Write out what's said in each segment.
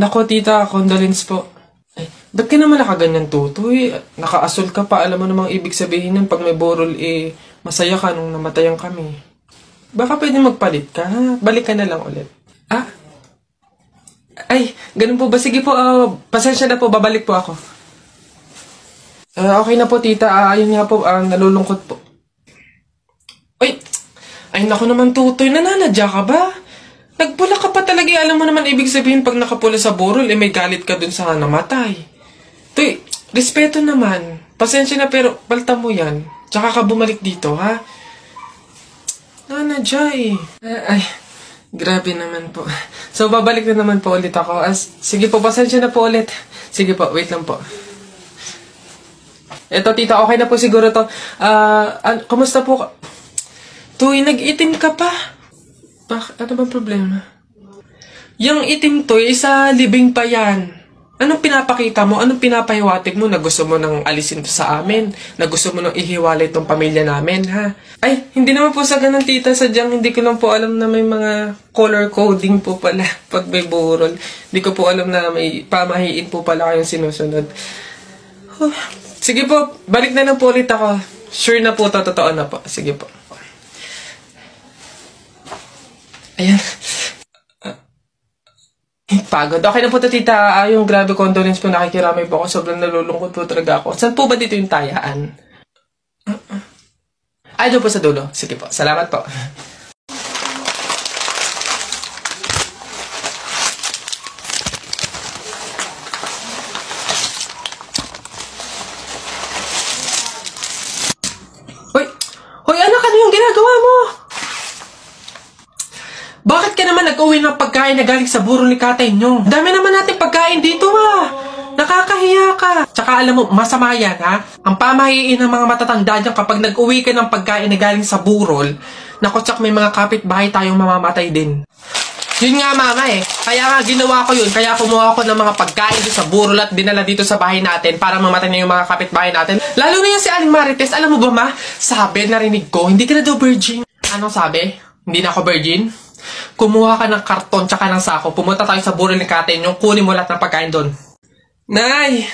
Nako, tita, condolence po. Ay, ba't ka naman nakaganyan, tutoy? Nakaasol ka pa. Alam mo namang ibig sabihin nun, pag may burol, masaya ka nung namatayan kami. Baka pwede magpalit ka, ha? Balik ka na lang ulit. Ah? Ay, ganun po ba? Sige po, pasensya na po, babalik po ako. Okay na po, tita. Ayun nga po, nalulungkot po. Ay, naku naman, tutoy. Nananadya ka ba? Nagpula ka pa talaga. Alam mo naman ibig sabihin pag nakapula sa burol, may galit ka dun sa namatay. Tuy, respeto naman. Pasensya na pero palta mo yan. Tsaka ka bumalik dito, ha? Nanadya Ay, grabe naman po. So, babalik na naman po ulit ako. Sige po, pasensya na po ulit. Sige po, wait lang po. Eto, tita, okay na po siguro to. Kumusta po? Tuy, nag-itim ka pa. Ano bang problema? Yung itim to, sa libing pa yan. Anong pinapakita mo? Anong pinapahiwatig mo na gusto mo nang alisin to sa amin? Na gusto mo nang ihiwalay tong pamilya namin, ha? Ay, hindi naman po sa ganun, tita. Sadyang hindi ko lang po alam na may mga color coding po pala pag may burol. Hindi ko po alam na may pamahiin po pala kayong sinusunod. Sige po, balik na lang po ulit ako. Sure na po, totoo na po. Sige po. Ayan. Pagod. Okay na po ito, tita. Yung grabe condolence po, nakikiramay po ako. Sobrang nalulungkot po talaga ako. Saan po ba dito yung tayaan? Ay, doon po sa dulo. Sige po. Salamat po. Hoy, anak, ano yung ginagawa mo? Bakit ka naman nag-uwi ng pagkain na galing sa burol ni katay nyo? Dami naman natin pagkain dito, Nakakahiya ka. Tsaka alam mo, masama yan, ha? Ang pamahiin ng mga matatanda dyan kapag nag-uwi ka ng pagkain na galing sa burol, naku, tsak may mga kapitbahay tayong mamamatay din. Yun nga, mama, Kaya nga, ginawa ko yun. Kaya kumuha ko ng mga pagkain sa burol at dinala dito sa bahay natin para mamatay na yung mga kapitbahay natin. Lalo na yan si Aling Marites. Alam mo ba, ma? Sabi, narinig ko, hindi ka na daw virgin. Anong sabi? Hindi na ako virgin? Kumuha ka ng karton tsaka ng sako. Pumunta tayo sa burol ni Kate nyo. Kunin mo lahat ng pagkain doon. Nay!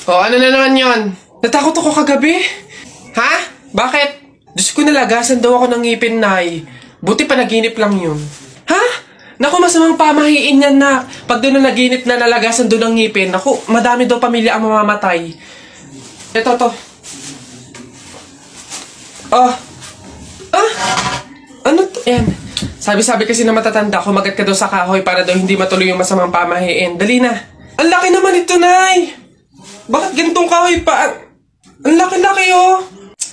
Ano na naman yon? Natakot ako kagabi. Ha? Bakit? Diyos ko, nalagasan daw ako ng ngipin, Nay. Buti pa naginip lang yun. Ha? Naku, masamang pamahiin yan, na. Pag doon na naginip na nalagasan doon ng ngipin, naku, madami daw pamilya ang mamamatay. Ito, to. Ano to? Ayan. Sabi kasi na matatanda, kumagat ka daw sa kahoy para daw hindi matuloy yung masamang pamahiin. Dali na. Ang laki naman ito, Nay! Bakit ganitong kahoy pa? Ang laki-laki,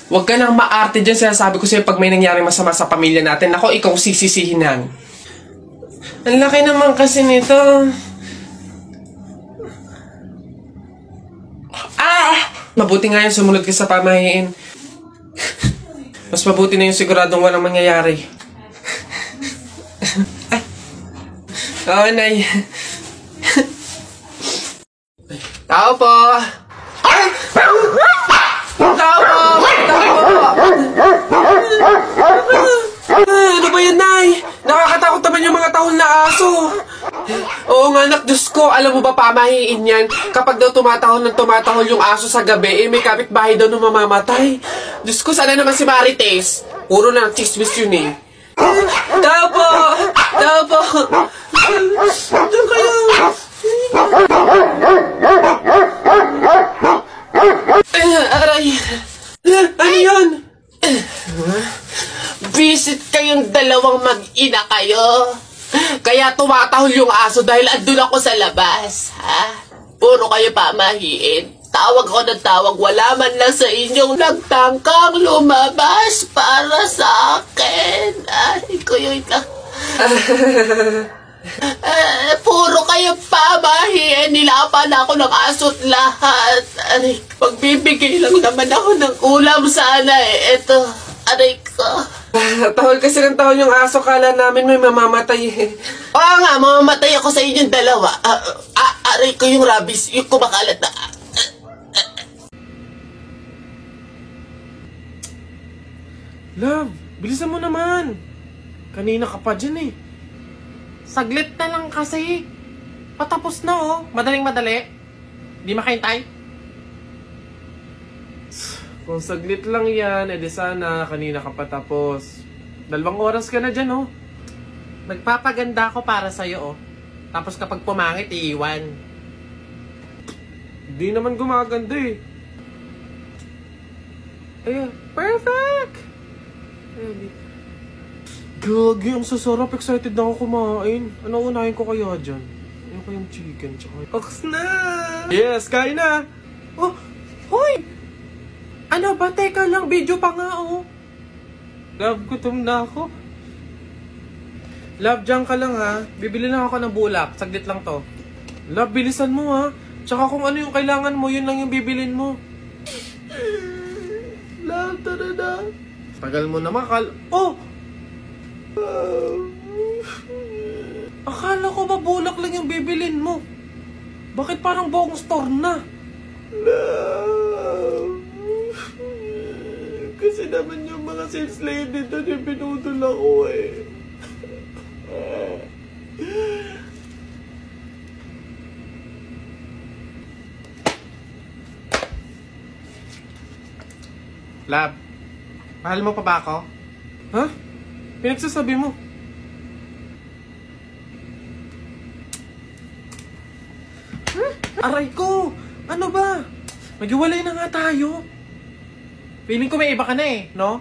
Huwag ka nang maarte dyan. Sinasabi ko sa'yo pag may nangyaring masama sa pamilya natin. Ako, ikaw sisisihinan. Ang laki naman kasi nito. Mabuti nga yung sumunod ka sa pamahiin. Mas mabuti na yung siguradong walang mangyayari. Oo, Nay. Tao po! Tao po! Ano ba yan, Nay? Nakakatakot naman yung mga tahol na aso. Oo nga, anak, Diyos ko. Alam mo ba, pamahiin yan? Kapag daw tumatahol yung aso sa gabi, may kapitbahay daw na mamamatay. Diyos ko, sana naman si Marites. Puro na ng chismis yun, Tao po! Tao po! Diyan kayo! Aray! Ano yun? Visit kayong dalawang mag-ina kayo. Kaya tumatahol yung aso dahil andun ako sa labas, ha? Puro kayo pamahiin. Tawag ako ng tawag, wala man lang sa inyong nagtangkang lumabas para sa akin. Ay, kuya lang. Puro kayo pamahiin. Nilapan ako ng aso't lahat. Aray, pagbibigay lang naman ako ng ulam sana Ito, aray ko. Tahol kasi ng tahol yung aso. Kala namin may mamamatay Oo nga, mamamatay ako sa inyong dalawa. Aray ko yung rabies, yung kumakalat na. Love, bilisan mo naman. Kanina ka pa dyan Saglit na lang kasi. Patapos na oh. Madaling-madali. Di makahintay. Kung saglit lang yan, edi sana kanina ka patapos. 2 oras ka na dyan, oh. Nagpapaganda ako para sa'yo oh. Tapos kapag pumangit, iiwan. Di naman gumaganda eh. Ayan, perfect! Gagi, ang sasarap. Excited na ako kumain. Ano unahin ko kaya dyan? Ano kayong chicken? Ox na! Yes, kain na! Oh, hoy! Ano ba? Teka lang, video pa nga oh. Love, gutom na ako. Love, dyan ka lang ha. Bibili lang ako ng bulak. Saglit lang to. Love, bilisan mo ha. Tsaka kung ano yung kailangan mo, yun lang yung bibilin mo. Love, tara na. Tagal mo naman. Oh! Akala ko ba bulak lang yung bibilin mo? Bakit parang buong store na? Love. Kasi naman yung mga sales lady doon yung pinutol ako eh. Lab, mahal mo pa ba ako? Ha? Pinagsasabi mo? Aray ko! Ano ba? Maghiwalay na nga tayo. Feeling ko may iba ka na eh, no?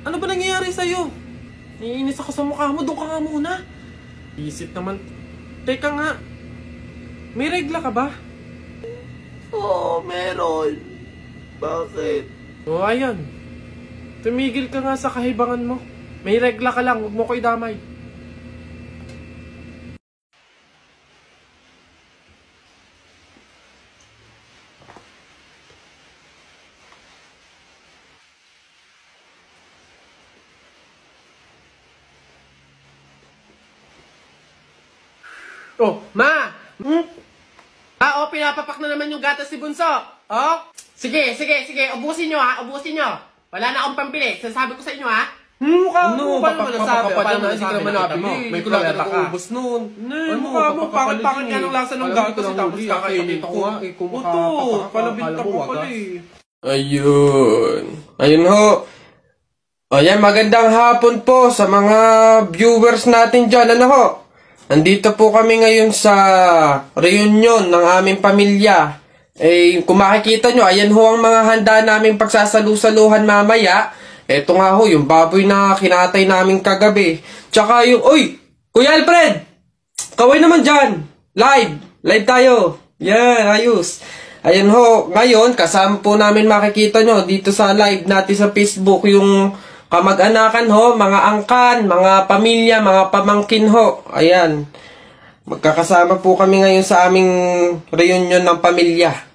Ano ba nangyayari sa'yo? Naiinis ako sa mukha mo, doon ka nga muna. Isip naman. Teka nga. May regla ka ba? Oo, meron. Bakit? O ayan. Tumigil ka nga sa kahibangan mo. May regla ka lang, huwag mo ko idamay. Oh, Ma! Ah, oh, pinapapak na naman yung gatas ni Bunso. Oh? Sige, ubusin nyo ha, ubusin nyo. Wala na akong pampili, sasabi ko sa inyo ha. Mukha Ano, mo, paano mo nasabi? paano Hindi ka naman nabili. May Wala kulata ka ka. ubos nun. Ano, mukha mo, pakit-pakit nga ng lasa ng gatas, tapos kakainin ko. Ito, palabit ka pa pala eh. Ayun. Ayun ho. Ayan, magandang hapon po sa mga viewers natin dyan. Ano ho? Nandito po kami ngayon sa reunion ng aming pamilya. Eh, kung makikita nyo, ayan ho ang mga handa naming pagsasalu-saluhan mamaya. Eto nga ho, yung baboy na kinatay namin kagabi. Tsaka yung, uy! Kuya Alfred! Kaway naman dyan! Live tayo! Yan, ayos. Ayan ho, ngayon, kasama po namin makikita nyo dito sa live natin sa Facebook yung kamag-anakan ho, mga angkan, mga pamilya, mga pamangkin ho. Ayan. Magkakasama po kami ngayon sa aming reunion ng pamilya.